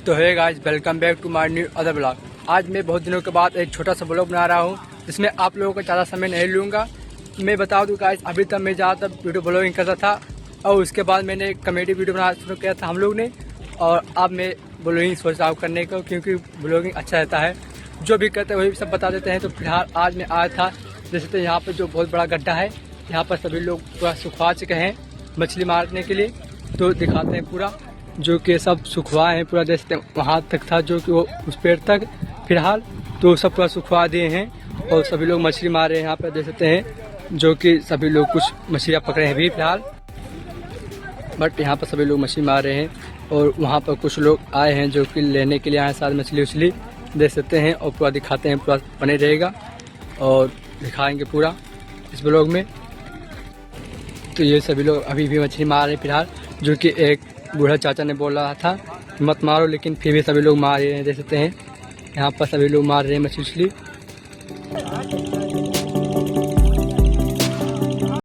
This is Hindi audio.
तो है guys, welcome back to my new other blog. आज मैं बहुत दिनों के बाद एक छोटा सा ब्लॉग बना रहा हूँ जिसमें आप लोगों का ज़्यादा समय नहीं लूँगा। मैं बता दूँ गाइस, अभी तक मैं ज़्यादातर वीडियो ब्लॉगिंग करता था और उसके बाद मैंने कॉमेडी वीडियो बनाना शुरू किया था हम लोग ने, और अब मैं ब्लॉगिंग सोच रहा हूँ करने को, क्योंकि ब्लॉगिंग अच्छा रहता है। जो भी करते हैं वही सब बता देते हैं। तो फिलहाल आज मैं आया था, जैसे तो यहाँ पर जो बहुत बड़ा गड्ढा है, यहाँ पर सभी लोग पूरा सुखवा चुके हैं मछली मारने के लिए। तो दिखाते हैं पूरा, जो कि सब सुखवाए हैं पूरा, जैसे वहाँ तक था जो कि वो उस पेड़ तक फिलहाल, तो सब पूरा सुखवा दिए हैं और सभी लोग मछली मार रहे हैं यहाँ पर देख सकते हैं, जो कि सभी लोग कुछ मछलियाँ पकड़े हैं अभी फिलहाल, बट यहाँ पर सभी लोग मछली मार रहे हैं। और वहाँ पर कुछ लोग आए हैं जो कि लेने के लिए आए साथ मछली उछली देख सकते हैं, और पूरा दिखाते हैं, पूरा बने रहेगा और दिखाएंगे पूरा इस ब्लॉग में। तो ये सभी लोग अभी भी मछली मार रहे हैं फिलहाल, जो कि एक बूढ़ा चाचा ने बोल रहा था मत मारो, लेकिन फिर भी सभी लोग मार रहे हैं देख सकते हैं। यहाँ पर सभी लोग मार रहे हैं मछली उछली।